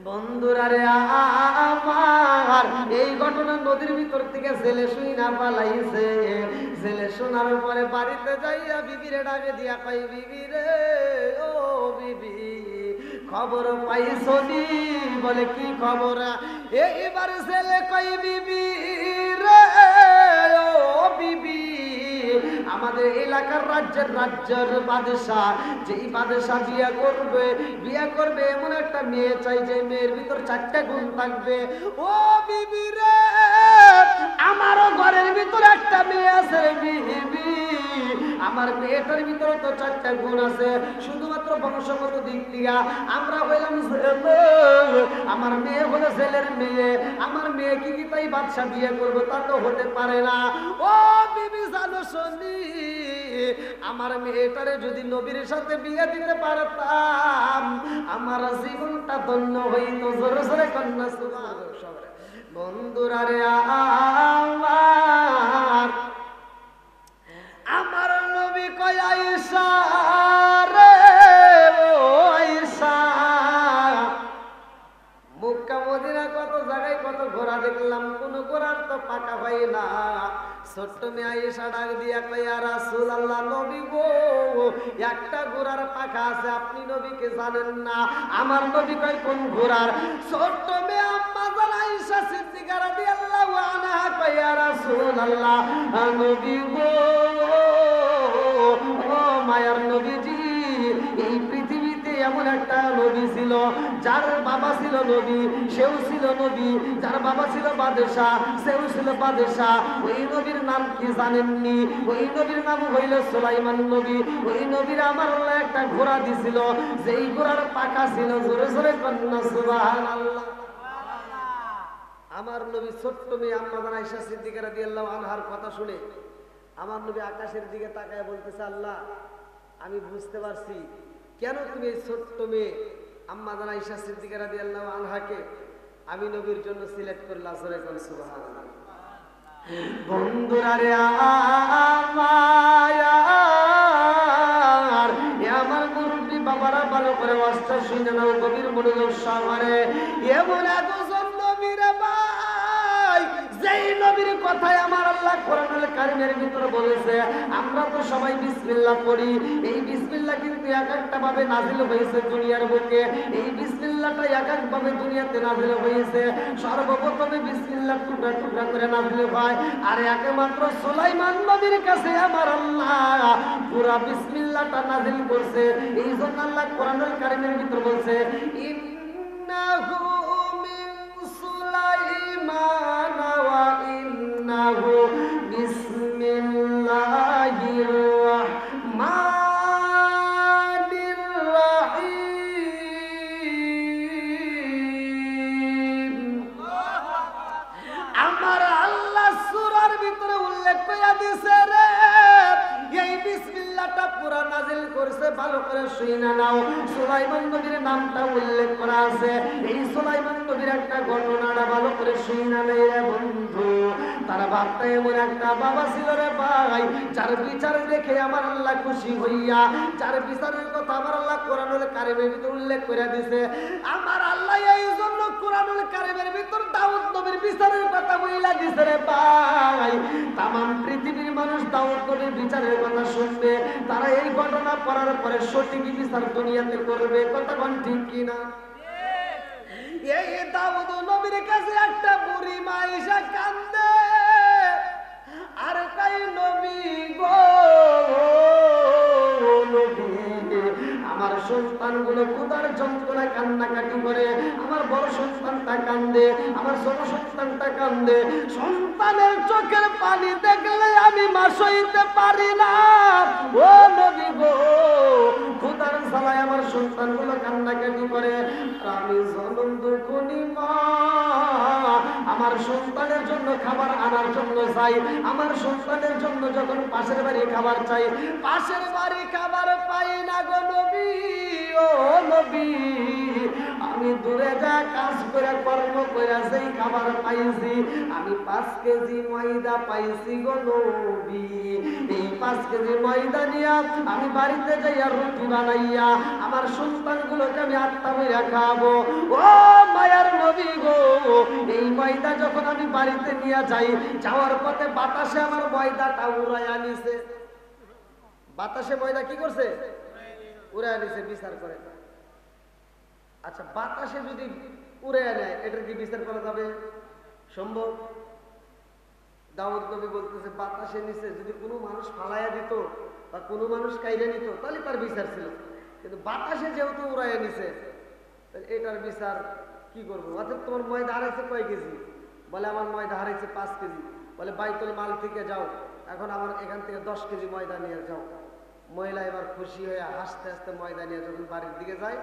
বন্ধুরা রে আমার, এই ঘটনা নদীর ভিতর থেকে ছেলে শুইনা পালাইছে। ছেলে শোনার পরে বাড়িতে যাইয়া বিবিরে ডাকে দিয়া কই, বিবি রে ও বিবি, খবর পাইছো নি? বলে কি খবর? এইবার ছেলে কই, বিবি রে ও বিবি, আমাদের এলাকার রাজ্যের বাদশা, যেই বাদশা বিয়ে করবে এমন একটা মেয়ে চাই যে মেয়ের ভিতর 4টা গুণ থাকবে। ও বিবি রে, আমারও ঘরের ভিতর একটা মেয়ে আছে বিবি, আমার মেয়েটার ভিতরে তো 4টা গুণ আছে, শুধুমাত্র বংশগত দিক দিয়া আমরা হইলাম ছেলে, আমার মেয়ে হলো ছেলের মেয়ে, আমার মেয়ে কি তাই বাদশা বিয়ে করবো? তা তো হতে পারে না। ও বিবি জানো শুনি, আমার মেয়েটারে যদি নবীর সাথে বিয়ে দিতে পারতাম আমার জীবনটা ধন্য হইতো। জোরে জোরে কন্যা সুবহানাল্লাহ। বন্ধুরা রে আমার নবী কয়, আয়েশা রে ও আয়েশা, মক্কা মদিনা কত জায়গায় কত ঘোড়া দেখলাম, কোন ঘোড়ার তো পাকা পাই না। ছোট্ট মেয়ে আয়েশা ডাক দিয়া কয়, ইয়া রাসূলুল্লাহ, নবী গো, একটা ঘোড়ার পাকা আছে, আপনি নবীকে জানেন না? আমার নবী কয়, কোন ঘোড়ার? ছোট্ট মেয়ে আম্মা জান আয়েশা সিদ্দিকা রাদিয়াল্লাহু আনহা কয়, ইয়া রাসূলুল্লাহ, নবী গো, ও মায়ার নবীজি, এই পৃথিবীতে এমন একটা নবী ছিল যার বাবা ছিল নবী, সেও ছিল নবী, যার বাবা ছিল বাদশাহ, সেও ছিল বাদশাহ। ওই নবীর নাম কি জানেননি? ওই নবীর নাম হইল সুলাইমান নবী। ওই নবীর আমার আল্লাহ একটা ঘোড়া দিছিল, যেই ঘোড়ার পাকা ছিল। জোরে জোরে কন্যা সুবহানাল্লাহ। আমার নবী ছোট্ট মেয়ে আম্মা জান আয়েশা সিদ্দিকা রাদিয়াল্লাহু আনহার কথা শুনে আমার নবী আকাশের দিকে তাকায় বলতেছে, আল্লাহ, আমি বুঝতে পারছি কেন তুমি এই ছোট্ট মেয়ে আম্মা জান আয়েশা সিদ্দিকা রাদিয়াল্লাহু আনহাকে আমি নবীর জন্য সিলেক্ট করলাম। জোরে কোন সুবহানাল্লাহ। বন্ধুরা রে আমার মুরব্বী বাবারা ভালো করে ওয়াজটা শুনে নাও, গভীর মনোযোগ সহকারে। এমন একজন নবীর ভাই, যেই নবীর কথাই আমার আল্লাহ কোরআনুল কারীমের ভিতরে বলেছে। আমরা তো সবাই বিসমিল্লাহ পড়ি, এই বিসমিল্লাহ কিন্তু এক একটা ভাবে নাজিল হয়েছে দুনিয়ার বুকে। এই বিসমিল্লাহটা এক এক ভাবে দুনিয়াতে নাজিল হয়েছে। সর্বপ্রথমে বিসমিল্লাহ টুকরা টুকরা করে নাজিল হয়, আর একমাত্র সুলাইমান নবীর কাছে আমার আল্লাহ পুরা বিসমিল্লাহটা নাজিল করছে। এই জন্য আল্লাহ কোরআনুল কারীমের ভিতরে বলছে, ইন্নাহু মিন সুলাইমান ওয়া ইন্নাহু বিসমিল্লাহির রাহমানির রাহিম। আমার আল্লাহ সূরার ভিতরে উল্লেখ করে দিয়েছে রে, এই বিসমিল্লাহটা পুরা নাজিল করছে। ভালো করে শুনে নাও, সুলাইমান নবীর নামটা উল্লেখ করা আছে। এই সুলাইমান নবীর একটা ঘটনাটা ভালো করে শুনে নে রে বন্ধু। তার বাপটা এমন একটা বাবা ছিল রে ভাই, যার বিচার দেখে আমার আল্লাহ খুশি হইয়া, যার বিচারের কথা আমার আল্লাহ কোরআনুল কারীমের ভিতর উল্লেখ করে দিয়েছে। আমার আল্লাহ এই জন্য কোরআনুল কারীমের ভিতর দাউদ নবীর বিচারের কথা বইলা দিয়েছে রে ভাই। তামাম পৃথিবীর মানুষ দাউদ নবীর বিচারের কথা শুনবে, তারা এই ঘটনা পড়ার পরে সঠিক বিচার দুনিয়াতে করবে। কথা কোন ঠিক কিনা? এই দাউদ নবীর কাছে একটা বুড়ি মা এসে কান্দে, আর তাই নবী গো, নবী, আমার সন্তানগুলো ক্ষুধার যন্ত্রণায় কান্নাকাটি করে, আমার বড় সন্তানটা কান্দে, আমার ছোট সন্তানটা কান্দে। সন্তানের চোখের পানি দেখলে আমি মা সইতে পারি না। ও নবী গো, ক্ষুধার জ্বালায় আমার সন্তানগুলো কান্নাকাটি করে, আমি জনম দুঃখনি মা, আমার সন্তানের জন্য খাবার আনার জন্য চাই। আমার সন্তানের জন্য যখন পাশের বাড়ি খাবার চাই, পাশের বাড়ি খাবার পাই না গো নবী, ও নবী, আমি দূরে যা কাজ করে কর্ম করে যেই খাবার পাইছি, আমি 5 কেজি ময়দা পাইছি গো নবী। এই 5 কেজি ময়দা নিয়া আমি বাড়িতে যাইয়া রুটি বানাইয়া আমার সন্তানগুলোকে আমি আত্মা হইয়া খাবো। ও ময়দা যখন আমি বাড়িতে নিয়ে যাই, যাওয়ার পথে বাতাসে আমার ময়দাটা উড়াইয়া নিছে। বাতাসে ময়দা কি করছে? উড়াইয়া নিছে। বিচার করে, আচ্ছা বাতাসে যদি উড়াইয়া নেয় এটার কি বিচার করা যাবে? সম্ভব? দাউদ নবী বলতেছে বাতাসে নিচে যদি কোনো মানুষ ফালাইয়া দিত বা কোনো মানুষ কাইরে নিত তাহলে তার বিচার ছিল, কিন্তু বাতাসে যেহেতু উড়াইয়া নিছে তাহলে এটার বিচার কি করবো? অর্থাৎ তোমার ময়দা হারাইছে কয় কেজি? বলে আমার ময়দা হারাইছে 5 কেজি। বলে বাইতুল মাল থেকে যাও, এখন আমার এখান থেকে 10 কেজি ময়দা নিয়ে যাও। মহিলা এবার খুশি হয়ে হাসতে হাসতে ময়দা নিয়ে যখন বাড়ির দিকে যায়,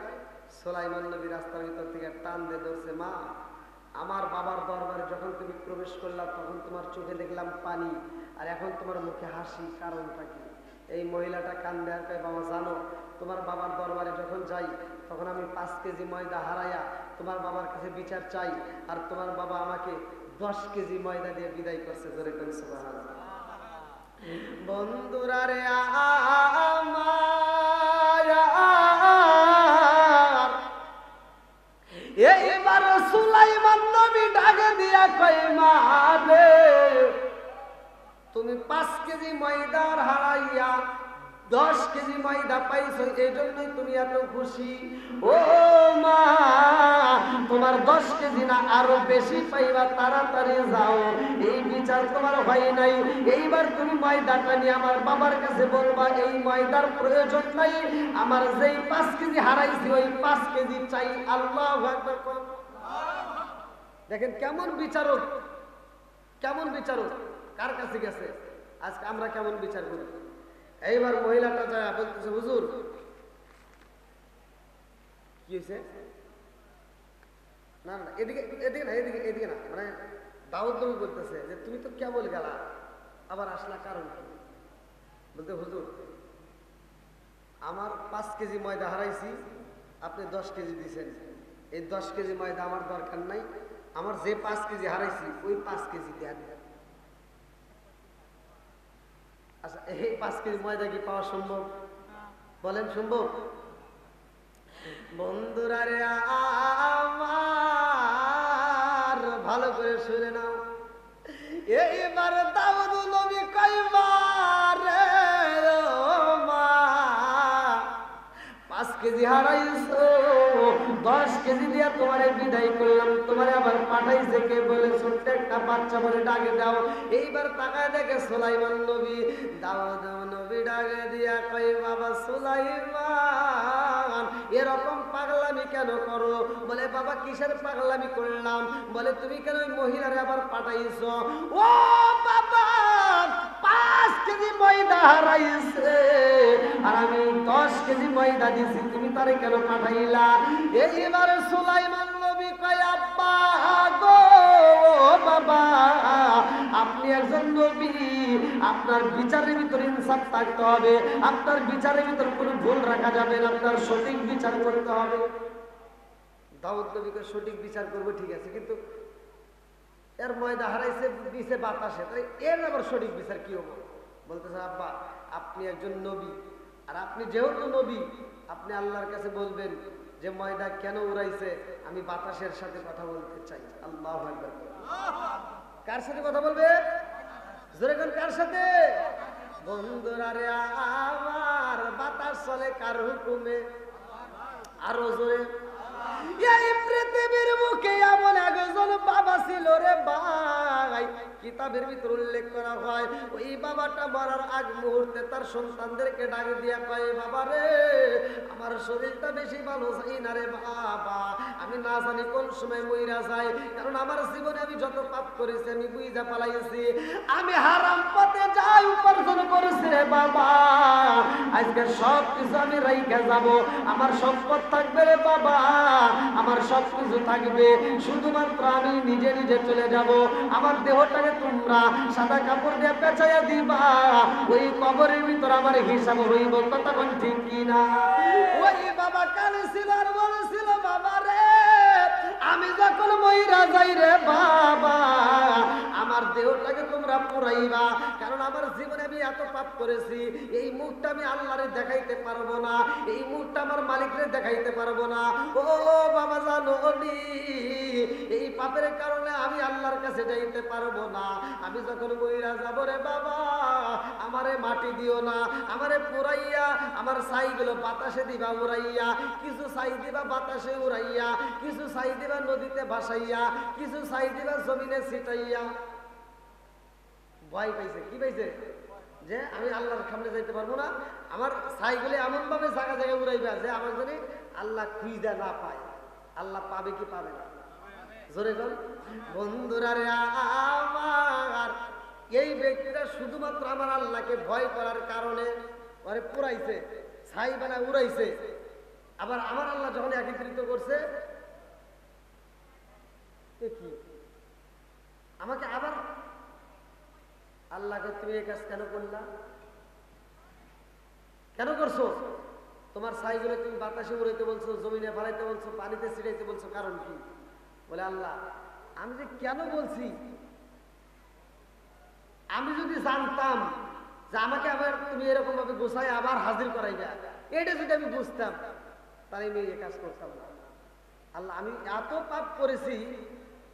সুলাইমান নবী রাস্তার ভিতর থেকে টান দিয়ে ধরছে, মা আমার বাবার দরবারে যখন তুমি প্রবেশ করলাম তখন তোমার চোখে দেখলাম পানি, আর এখন তোমার মুখে হাসি, কারণটা কি? এই মহিলাটা কান্দে আর কয়, বাবা জানো তোমার বাবার দরবারে যখন যাই তখন আমি 5 কেজি ময়দা হারাইয়া তোমার বাবার কাছে বিচার চাই, আর তোমার বাবা আমাকে 10 কেজি ময়দা দিয়ে বিদায় করছে। জোরে করে সুবহানাল্লাহ। বন্ধুরা রে আমার, এইবার সুলাইমান নবী ডাকে দিয়া কয়, মা রে তুমি 5 কেজি ময়দার হারাইয়া 10 কেজি ময়দা পাইছো, এই জন্যই তুমি এত খুশি। ও মা, তোমার 10 কেজি না আরো বেশি পাইবা, তাড়াতাড়ি যাও, এই বিচার তোমার হয় নাই। এইবার তুমি ময়দাটা নিয়ে আমার বাবার কাছে বলবা এই ময়দার প্রয়োজন নাই, আমার যেই 5 কেজি হারাইছি ওই 5 কেজি চাই। আল্লাহু আকবার। দেখেন কেমন বিচারক, কেমন বিচারক, কার কাছে গেছে। আজকে আমরা কেমন বিচার করি? এইবার মহিলাটা যায় বলতেছে, হুজুর কি হয়েছে? না না এদিকে এদিকে না, এদিকে এদিকে না, মানে দাউদ নবী বলতেছে যে তুমি তো কেবল গেলা আবার আসলা, কারণ কি? বলতে, হুজুর আমার 5 কেজি ময়দা হারাইছি, আপনি 10 কেজি দিয়েছেন, এই 10 কেজি ময়দা আমার দরকার নাই, আমার যে 5 কেজি হারাইছি ওই 5 কেজি দেয়া দেন। আচ্ছা এই 5 কেজি ময়দা কি পাওয়া সম্ভব? বলেন সম্ভব? বন্ধুরা রে আমার, ভালো করে শুনে নাও। এইবার দাউদ নবী কয়বার রে মা 5 কেজি হারাইছো, 10 কেজি দিয়া তোমারে বিদায় করলাম, তোমারে আবার পাঠাইছে কে? বলে ছোট্ট একটা বাচ্চা বলে ডাকে দাও। এইবার তাকায় দেখে সুলাইমান নবী। দাউদ নবী ডাকে দিয়া কয়, বাবা সুলাইমান এরকম পাগলামি কেন করো? বলে বাবা কিসের পাগলামি করলাম? বলে তুমি কেন ওই মহিলারে আবার পাঠাইছো? ও বাবা 5 কেজি ময়দা হারাইছে আর আমি 10 কেজি ময়দা দিছি, তুমি তারে কেন পাঠাইলা? এইবার সুলাইমান নবী কয়, আব্বা গো বাবা, আপনি একজন নবী, আপনার বিচারের ভিতরে ইনসাফ থাকতে হবে, আপনার বিচারের ভিতর কোনো ভুল রাখা যাবে না, আপনার সঠিক বিচার করতে হবে। দাউদ নবীকে সঠিক বিচার করবো ঠিক আছে, কিন্তু এর ময়দা হারাইছে দিছে বাতাসে, তাই এর আবার সঠিক বিচার কি হবে? বলতেছে, আব্বা আপনি একজন নবী, আর আপনি যেহেতু নবী আপনি আল্লাহর কাছে বলবেন যে ময়দা কেন উড়াইছে, আমি বাতাসের সাথে কথা বলতে চাই। আল্লাহু আকবার। কার সাথে কথা বলবে? জোরে কোন কার সাথে? বন্ধুরা রে আমার, বাতাস চলে কার হুকুমে? আরো জোরে। এই পৃথিবীর বুকে এমন একজন বাবা ছিল রে ভাই, কিতাবের ভিতর উল্লেখ করা হয় ওই বাবাটা মরার আগ মুহূর্তে তার সন্তানদেরকে ডাক দিয়া কয়, বাবা রে আমার শরীরটা বেশি ভালো যাই না রে বাবা, আমি না জানি কোন সময় মইরা যাই, কারণ আমার জীবনে আমি যত পাপ করেছি আমি বুঝা পালাইছি, আমি হারাম পথে যাই উপার্জন করেছি রে বাবা, আজকে সব কিছু আমি রাইখা যাব, আমার সম্পদ থাকবে রে বাবা, আমার সব কিছু থাকবে, শুধুমাত্র আমি নিজে নিজে চলে যাব, আমার দেহটাকে তোমরা সাদা কাপড় দিয়ে পেঁচাইয়া দিবা, ওই কবরের ভিতর আমার হিসাব হইব, তখন ঠিক কিনা? ওই বাবা কানে ছিল আর বলেছিল, বাবা রে আমি যখন মইরা যাই রে বাবা, আমার দেহটাকে তোমরা পুরাইবা, কারণ আমার জীবনে আমি এত পাপ করেছি, এই মুখটা আমি আল্লাহরে দেখাইতে পারবো না, এই মুখটা আমার মালিকরে দেখাইতে পারবো না। ও বাবা জানো এই পাপের কারণে আমি আল্লাহর কাছে যাইতে পারবো না। আমি যখন মইরা যাব রে বাবা, আমারে মাটি দিও না, আমারে পুরাইয়া আমার ছাইগুলো বাতাসে দিবা উড়াইয়া, কিছু ছাই দিবা বাতাসে উড়াইয়া, কিছু ছাই দিবা নদীতে ভাসাইয়া, কিছু ছাই দিবা জমিনে ছিটাইয়া। ভয় পাইছে, কি পাইছে? যে আমি আল্লাহর সামনে যাইতে পারবো না, আমার ছাইগুলি এমন ভাবে জায়গা জায়গায় উড়াইবা যে আমার যদি আল্লাহ খুঁজা না পায়। আল্লাহ পাবে কি পাবে না? জোরে বল। বন্ধুরা রে আমার, এই ব্যক্তিটা শুধুমাত্র আমার আল্লাহকে ভয় করার কারণে ওরে পুরাইছে, ছাই বানা উড়াইছে। আবার আমার আল্লাহ যখন একত্রিত করছে, কি আমাকে আবার আল্লাহকে তুমি এই কাজ কেন করলা? কেন করছো? তোমার ছাইগুলো তুমি বাতাসে উড়াইতে বলছো, জমিনে ফালাইতে বলছো, পানিতে ছিটাইতে বলছো, কারণ কি? বলে আল্লাহ আমি যে কেন বলছি, আমি যদি জানতাম যে আমাকে আবার তুমি এরকম ভাবে গোছাই আবার হাজির করাইবে, এটা যদি আমি বুঝতাম তাহলে আমি এই কাজ করতাম না। আল্লাহ আমি এত পাপ করেছি,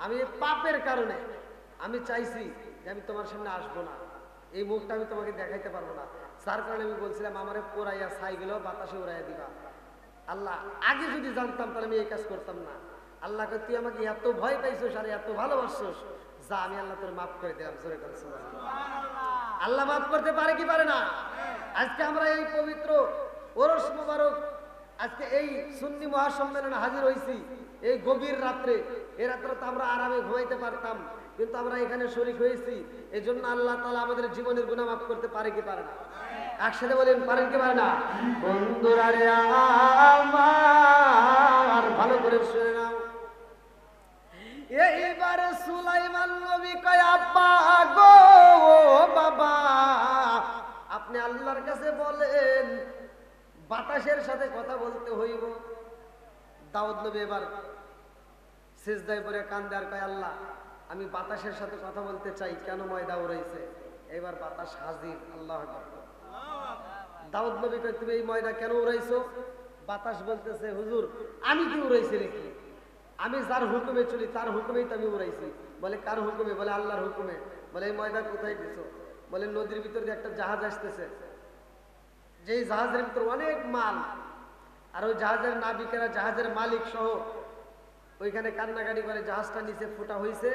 আমি এই পাপের কারণে আমি চাইছি যে আমি তোমার সামনে আসবো না, এই মুখটা আমি তোমাকে দেখাইতে পারবো না, যার কারণে আমি বলছিলাম আমারে পোড়াইয়া ছাইগুলো বাতাসে উড়াইয়া দিবা। আল্লাহ আগে যদি জানতাম তাহলে আমি এই কাজ করতাম না। আল্লাহকে তুই আমাকে এত ভয় পাইছোস আর এত ভালোবাসছোস, যা আমি আল্লাহ তোর মাফ করে দিলাম। জোরে করে সুবহানাল্লাহ। আল্লাহ মাফ করতে পারে কি পারে না? আজকে আমরা এই পবিত্র ওরস মোবারক, আজকে এই সুন্নি মহাসম্মেলনে হাজির হয়েছি এই গভীর রাত্রে। এই রাত্রে তো আমরা আরামে ঘুমাইতে পারতাম, কিন্তু আমরা এখানে শরীক হয়েছি, এই জন্য আল্লাহ তাআলা আমাদের জীবনের গুনাহ মাফ করতে পারে কি পারে না? একসাথে বলেন পারেন কি পারে না? বন্ধুরা রে আমার, ভালো করে শুনে নাও। এইবার সুলাইমান নবী কয় আব্বা গো বাবা, আপনি আল্লাহর কাছে বলেন বাতাসের সাথে কথা বলতে হইব। দাউদ নবী এবার সিজদায় পড়ে কান্দে আর কয় আল্লাহ আমি বাতাসের সাথে কথা বলতে চাই, কেন ময়দা উড়াইছে? এবার বাতাস হাজির। আল্লাহু আকবার। দাউদ নবী কয় তুমি এই ময়দা কেন উড়াইছো? বাতাস বলতেছে হুজুর আমি কি উড়াইছি নাকি? আমি যার হুকুমে চলি তার হুকুমেই তো আমি উড়াইছি। বলে কার হুকুমে? বলে আল্লাহর হুকুমে। বলে এই ময়দা কোথায় দিছো? বলে নদীর ভিতর দিয়ে একটা জাহাজ আসতেছে, যেই জাহাজের ভিতর অনেক মাল, আর ওই জাহাজের নাবিকেরা জাহাজের মালিক সহ ওইখানে কান্নাকাটি করে জাহাজটা নিচে ফুটা হয়েছে,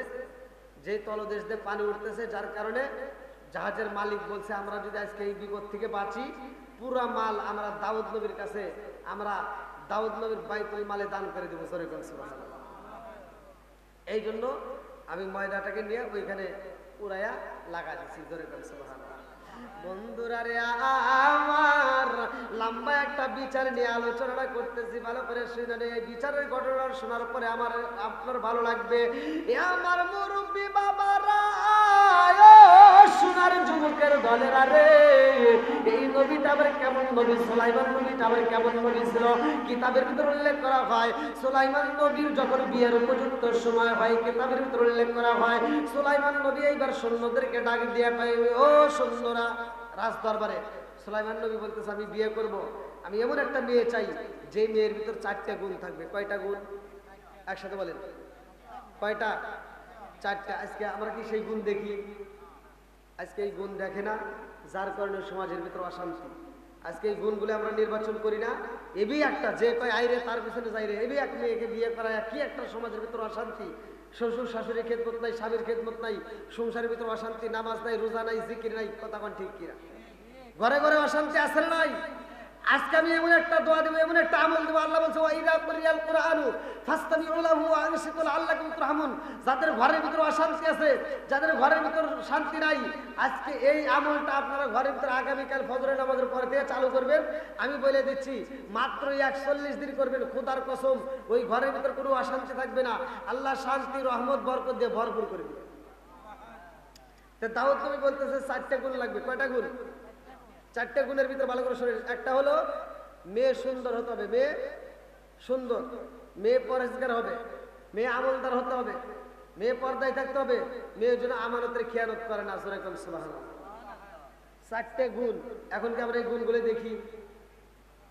যে তলদেশ দিয়ে পানি উঠতেছে, যার কারণে জাহাজের মালিক বলছে আমরা যদি আজকে এই বিপদ থেকে বাঁচি, পুরা মাল আমরা দাউদ নবীর কাছে, আমরা দাউদ নবীর বাইতুল মালে দান করে দেবো। সরে সুবহানাল্লাহ। এই জন্য আমি ময়দাটাকে নিয়ে ওইখানে উড়াইয়া লাগা দিচ্ছি। জোরে করে সুবহানাল্লাহ। বন্ধুরা রে আমার, লম্বা একটা বিচার নিয়ে আলোচনা করতেছি, ভালো করে শুনে। এই বিচারের ঘটনা শোনার পরে আমার আপনার ভালো লাগবে। এ আমার মুরব্বী বাবারা, সোনার যুবকের দলেরা রে, এই নবীটা আবার কেমন নবী? সুলাইমান নবীটা আবার কেমন নবী ছিল? কিতাবের ভিতর উল্লেখ করা হয় সুলাইমান নবীর যখন বিয়ের উপযুক্ত সময় হয়, কিতাবের ভিতর উল্লেখ করা হয় সুলাইমান নবী এইবার সৈন্যদেরকে ডাক দিয়ে পাই, ও সৈন্যরা, রাজ দরবারে সুলাইমান নবী বলতেছে আমি বিয়ে করব, আমি এমন একটা মেয়ে চাই যে মেয়ের ভিতর 4টা গুণ থাকবে। কয়টা গুণ? একসাথে বলেন কয়টা? 4টা। আজকে আমরা কি সেই গুণ দেখি? আজকে এই গুণ দেখে না, যার কারণে সমাজের ভিতর অশান্তি। আজকে এই গুণগুলো আমরা নির্বাচন করি না, এবি একটা যে কয় আইরে তার পিছনে যাইরে, এবি এক মেয়েকে বিয়ে করা কি একটা সমাজের ভিতর অশান্তি। শ্বশুর শাশুড়ির খেদমত নাই, স্বামীর খেদমত নাই, সংসারের ভিতর অশান্তি, নামাজ নাই, রোজা নাই, জিকির নাই, কথা কোন ঠিক কিনা? ঘরে ঘরে অশান্তি আছে না নাই? আজকে আমি এমন একটা দোয়া দেব, এমন একটা আমল দেব, আল্লাহ বলছে ওয়াইদা কুরিয়াল কুরআনু ফাসতামিউ লাহু ওয়া আনসিতু লাআল্লাকুম তুরহামুন। যাদের ঘরের ভিতর অশান্তি আছে, যাদের ঘরের ভিতর শান্তি নাই, আজকে এই আমলটা আপনারা ঘরের ভিতর আগামীকাল ফজরের নামাজের পরে থেকে চালু করবেন। আমি বলে দিচ্ছি মাত্র 41 দিন করবেন, খোদার কসম ওই ঘরের ভিতর কোনো অশান্তি থাকবে না, আল্লাহ শান্তি রহমত বরকত দিয়ে ভরপুর করে দিবে। তো দাউদ নবী বলতেছে 4টা গুণ লাগবে। কয়টা গুণ? 4টা গুণের ভিতরে ভালো করে শুনেন। একটা হলো মেয়ে সুন্দর হতে হবে, মেয়ে সুন্দর, মেয়ে পরেশগার হবে, মেয়ে আমলদার হতে হবে, মেয়ে পর্দায় থাকতে হবে, মেয়ে যেন আমানতের খেয়ানত করে না। জোরে কোন সুবহানাল্লাহ। 4টে গুণ। এখন কি আমরা এই গুণগুলো দেখি?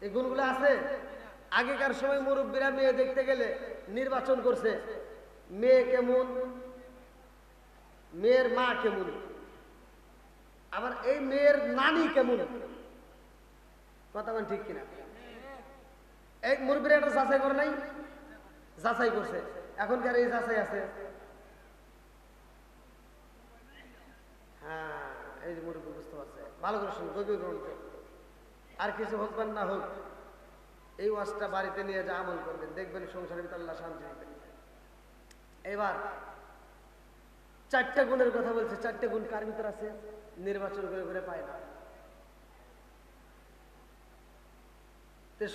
এই গুণগুলো আছে? আগেকার সময় মুরব্বীরা মেয়ে দেখতে গেলে নির্বাচন করছে, মেয়ে কেমন, মেয়ের মা কেমন, আবার এই মেয়ের নানি কেমন, কথা বলেন ঠিক কিনা? এই মুরব্বীরা একটা যাচাই করে নাই, যাচাই করছে। এখনকার এই যাচাই আছে? হ্যাঁ, এই যে মুরব্বী বুঝতে পারছে, ভালো করে শুনুন, গভীর গ্রন্থ। আর কিছু হোক বা না হোক, এই ওয়াজটা বাড়িতে নিয়ে যা আমল করবেন, দেখবেন সংসারের ভিতরে আল্লাহ শান্তি দিবেন। এবার 4টা গুণের কথা বলছে। 4টে গুণ কার ভিতর আছে? নির্বাচন করে করে পায় না।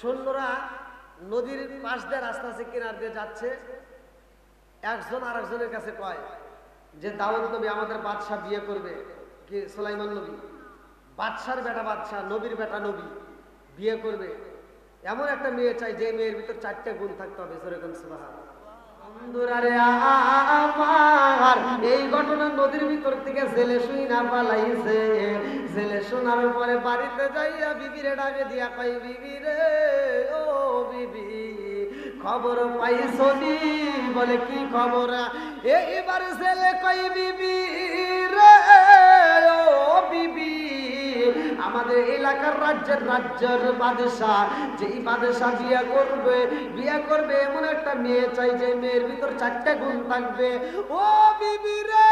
সৈন্যরা নদীর পাশ দিয়ে রাস্তা আছে, কিনার দিয়ে যাচ্ছে। একজন আর একজনের কাছে কয় যে দাউদ নবী আমাদের বাদশাহ বিয়ে করবে, কি সুলাইমান নবী, বাদশার বেটা বাদশাহ, নবীর বেটা নবী বিয়ে করবে, এমন একটা মেয়ে চাই যে মেয়ের ভিতর 4টে গুণ থাকতে হবে। যেরকম সুবহানাল্লাহ। বন্ধুরারে আমার, এই ঘটনা নদীর ভিতর থেকে ছেলে শুইনা পালাইছে। ছেলে শোনার পরে বাড়িতে যাইয়া বিবিরে ডাকে দিয়া কই, বিবি রে, ও বিবি, খবর পাইছো নি? বলে কি খবর? এইবার ছেলে কই, বিবি রে, ও বিবি, আমাদের এলাকার রাজ্যের বাদশাহ, যেই বাদশাহ বিয়ে করবে এমন একটা মেয়ে চাই যে মেয়ের ভিতর 4টে গুণ থাকবে। ও বিবি রে,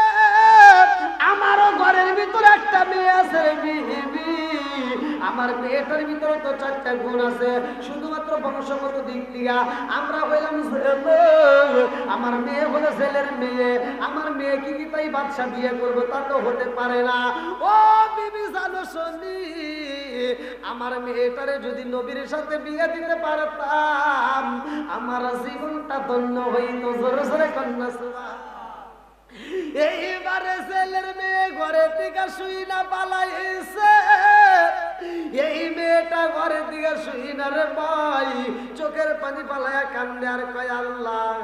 আমারও ঘরের ভিতর একটা মেয়ে আছে বিবি, আমার মেয়েটার ভিতরে তো 4টে গুণ আছে। শুধুমাত্র বংশগত দিক দিয়া আমরা হইলাম ছেলে, আমার মেয়ে হলো ছেলের মেয়ে। আমার মেয়ে কি তাই বাদশাহ বিয়ে করবো? তা তো হতে পারে না। ও বিবি জানো শুনি, আমার মেয়েটারে যদি নবীর সাথে বিয়ে দিতে পারতাম, আমার জীবনটা ধন্য হইতো। জোরে জোরে কন্যা সুবহানাল্লাহ। এইবারে ছেলের মেয়ে ঘরে থেকে শুই না পালাইছে। এই মেয়েটা ঘরে থেকে শুই না রে ভাই, চোখের পানি পালায়া কান্দে আর কয়, আল্লাহ,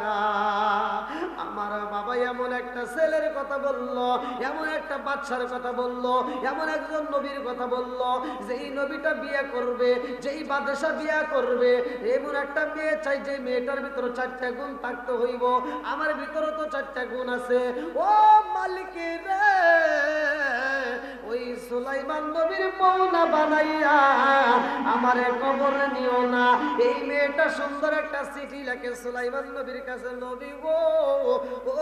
আমার বাবা এমন একটা ছেলের কথা বললো, এমন একটা বাচ্চার কথা বললো, এমন একজন নবীর কথা বললো, যেই নবীটা বিয়ে করবে, যেই বাদশাহ বিয়ে করবে, এমন একটা মেয়ে চাই যে মেয়েটার ভিতরে 4টে গুণ থাকতে হইব। আমার ভিতরে তো 4টে গুণ আছে। ও মালিক রে, ওই সুলাইমান নবীর বউনা বানাইয়া আমারে কবর নিও না। এই মেয়েটা সুন্দর একটা চিঠি লেখে সুলাইমান নবীর কাছে, নবী গো, ও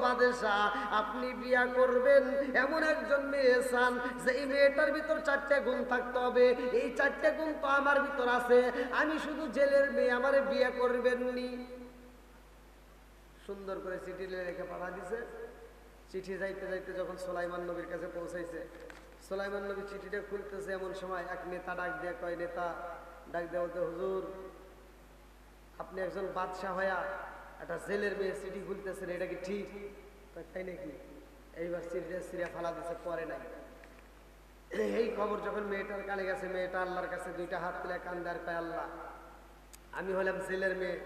বাদশাহ, আপনি বিয়া করবেন এমন একজন মেয়ে চান যেই মেয়েটার ভিতর 4টে গুণ থাকতে হবে। এই 4টে গুণ তো আমার ভিতর আছে, আমি শুধু জেলের মেয়ে, আমারে বিয়ে করবেন নি। সুন্দর করে চিঠি লেখে পাঠা দিছে। চিঠি যাইতে যাইতে যখন সুলাইমান নবীর কাছে পৌঁছাইছে, সুলাইমান নবী চিঠিটা খুলতেছে, এমন সময় এক নেতা ডাক দিয়ে কয়, নেতা ডাক দিয়ে বলতে, হুজুর, আপনি একজন বাদশাহ হইয়া একটা জেলের মেয়ে চিঠি খুলতেছেন, এটা কি ঠিক? তাই নাকি? এইবার চিঠিটা সিরিয়া ফালা দিছে, পরে নাই। এই খবর যখন মেয়েটার কানে গেছে, মেয়েটা আল্লাহর কাছে 2টা হাত তুলে কান্দে আর কয়, আল্লাহ, আমি হলাম জেলের মেয়ে,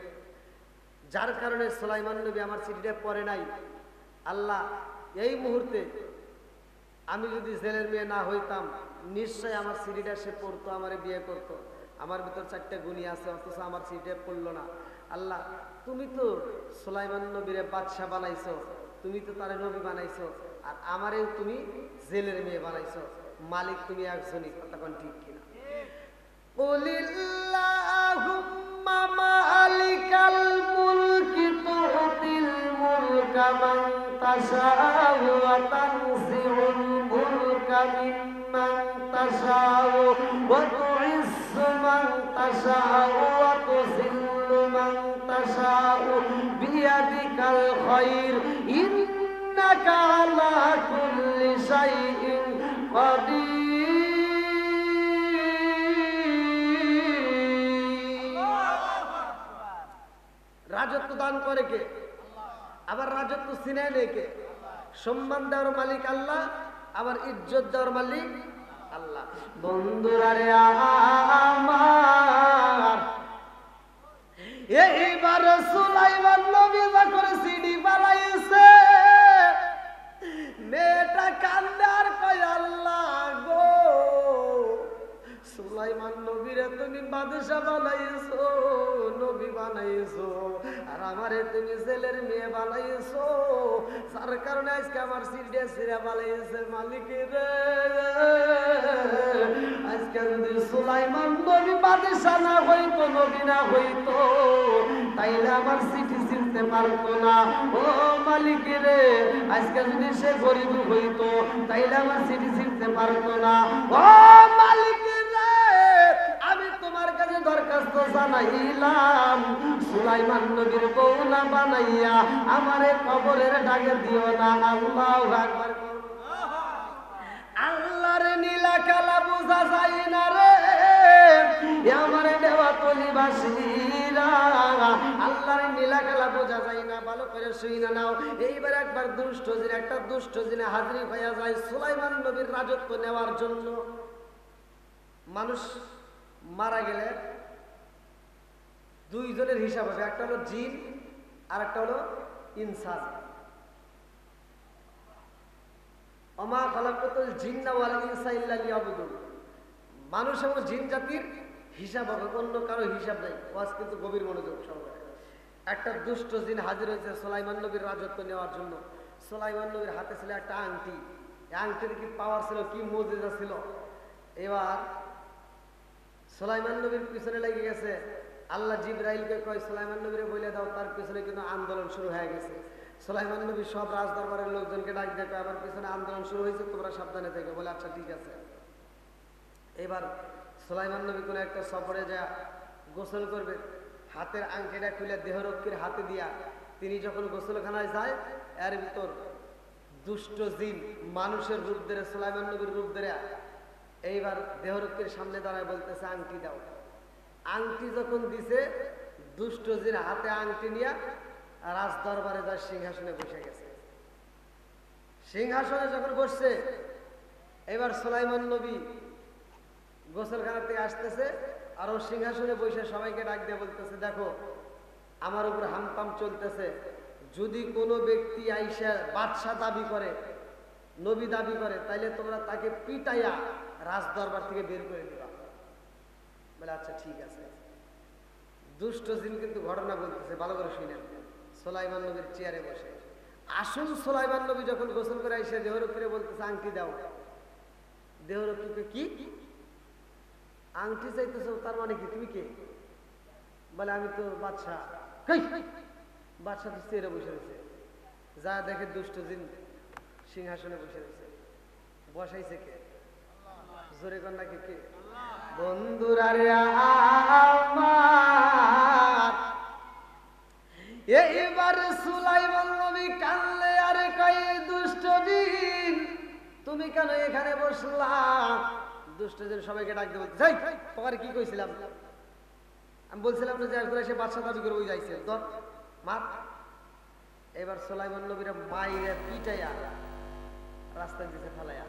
যার কারণে সুলাইমান নবী আমার চিঠিটা পড়ে নাই। আল্লাহ, এই মুহূর্তে আমি যদি জেলের মেয়ে না হইতাম, নিশ্চয় আমার চিঠিটা সে পড়তো, আমারে বিয়ে করতো। আমার ভিতর 4টে গুণী আছে, অথচ আমার চিঠিটা পড়লো না। আল্লাহ, তুমি তো সুলাইমান নবীরে বাদশাহ বানাইছো, তুমি তো তারে নবী বানাইছো, আর আমারেও তুমি জেলের মেয়ে বানাইছো। মালিক তুমি একজনই, কথা কোন ঠিক কিনা? কুলিল্লাহুম্মা মালিকাল মুলকি তুতিল মুলকা মান তাশাউ ওয়া তানজিউল মুলকা মিম্মান তাশাউ ওয়া তুইজ্জু মান তাশাউ ওয়া তুযিল্লু মান তাশাউ বিয়াদিকাল খায়র ইন্নাকা আলা কুল্লি শাইইন কাদির। রাজত্ব দান করে কে? আবার রাজত্ব ছিনায় নেয় কে? সম্মান দেওয়ার মালিক আল্লাহ, আবার ইজ্জত দেওয়ার মালিক আল্লাহ। বন্ধুরা রে আমার, এইবার সুলাইমান নবী যখন সিডি বানাইছে, মেয়েটা কান্দে আর কয়, আল্লাহ গো, সুলাইমান নবীরে তুমি বাদশাহ বানাইছো, নবী বানাইছো, আর আমারে তুমি জেলের মেয়ে বানাইছো, যার কারণে আজকে আমার সিরিয়া সিরা বানাইছে মালিক রে। আজকে যদি সুলাইমান নবী বাদশা না হইতো, নবী না হইতো, তাইলে আমার চিঠি চিনতে পারতো না। ও মালিক রে, আজকে যদি সে গরিব হইতো, তাইলে আমার চিঠি চিনতে পারতো না। ও মালিক রে, আমি তোমার কাছে দরখাস্ত জানাইলাম, সুলাইমান নবীর বউ না বানাইয়া আমারে কবরের ডাকে দিও না। আল্লাহু আকবার। আল্লাহর নীলা খেলা বোঝা যায় না রে আমার দেওয়াতলিবাসীরা, আল্লাহর নীলা খেলা বোঝা যায় না। ভালো করে শুই না নাও। এইবার একবার একটা দুষ্ট জিনে হাজির হইয়া যায় সুলাইমান নবীর রাজত্ব নেওয়ার জন্য। মানুষ মারা গেলে দুইজনের হিসাব হবে, একটা হলো জিন আর একটা হলো ইনসান। ওমা খালাকাতুল জিন্না ওয়াল ইনসা ইল্লা লিয়াবুদুন। মানুষ এবং জিন জাতির হিসাব হবে, অন্য কারো হিসাব নাই। ওয়াজ কিন্তু গভীর মনোযোগ সহকারে। একটা দুষ্ট জিন হাজির হয়েছে সুলাইমান নবীর রাজত্ব নেওয়ার জন্য। সুলাইমান নবীর হাতে ছিল একটা আংটি। এই আংটির কি পাওয়ার ছিল, কি মুজিজা ছিল। এবার সুলাইমান নবীর পিছনে লেগে গেছে। আল্লাহ জিবরাইলকে কয় সুলাইমান নবীরে বলে দাও, তার পিছনে কিন্তু আন্দোলন শুরু হয়ে গেছে। সুলাইমান নবী সব রাজদরবারের লোকজনকে ডাক দেখো, আমার পিছনে আন্দোলন শুরু হয়েছে, তোমরা সাবধানে থেকো। বলে আচ্ছা ঠিক আছে। এবার সুলাইমান নবী কোনো একটা সফরে যা গোসল করবে, হাতের আংটিটা খুলে দেহরক্ষীর হাতে দিয়া তিনি যখন গোসলখানায় যায়, এর ভিতর দুষ্ট জিন মানুষের রূপ ধরে, সুলাইমান নবীর রূপ ধরে এইবার দেহরক্ষীর সামনে দাঁড়ায় বলতেছে আংটি দাও। আংটি যখন দিছে, দুষ্ট জিন হাতে আংটি নিয়ে রাজ দরবারে যায়, সিংহাসনে বসে গেছে। সিংহাসনে যখন বসছে, এবার সুলাইমান নবী গোসলখানা থেকে আসতেছে, আর ও সিংহাসনে বসে সবাইকে ডাক দিয়ে বলতেছে দেখো আমার উপর হামপাম চলতেছে, যদি কোনো ব্যক্তি আইসা বাদশা দাবি করে, নবী দাবি করে, তাইলে তোমরা তাকে পিটাইয়া রাজ দরবার থেকে বের করে দিবা। বলে আচ্ছা ঠিক আছে। দুষ্ট জিন কিন্তু ঘটনা বলতেছে, ভালো করে শুনেন। সুলাইমান নবীর চেয়ারে বসে আসুন, সুলাইমান নবী যখন গোসল করে আইসে দেহরক্ষীরে বলতেছে আংটি দাও। দেহরক্ষীকে কি আংটি চাইতেছ, তার মানে কি তুমি কে? বলে আমি তো বাদশা। বাদশা তো চেয়ারে বসে রয়েছে। যা দেখে দুষ্ট জিন সিংহাসনে বসে রয়েছে। বসাইছে কে? জোরে কন্যা কে? বন্ধুরা রে আমার, এইবার সুলাইমান নবী কানলে আর কয় দুষ্ট জিন তুমি কেন এখানে বসলা? দুষ্ট জিন সবাইকে ডাক দিয়ে বলতে যাই তোমার কি কইছিলাম? আমি বলছিলাম না যে একবার এসে বাদশা দাবি করে ওই যাইছে ধর মার। এবার সুলাইমান নবীরা মাইরা পিটাইয়া রাস্তায় দিতে ফেলাইয়া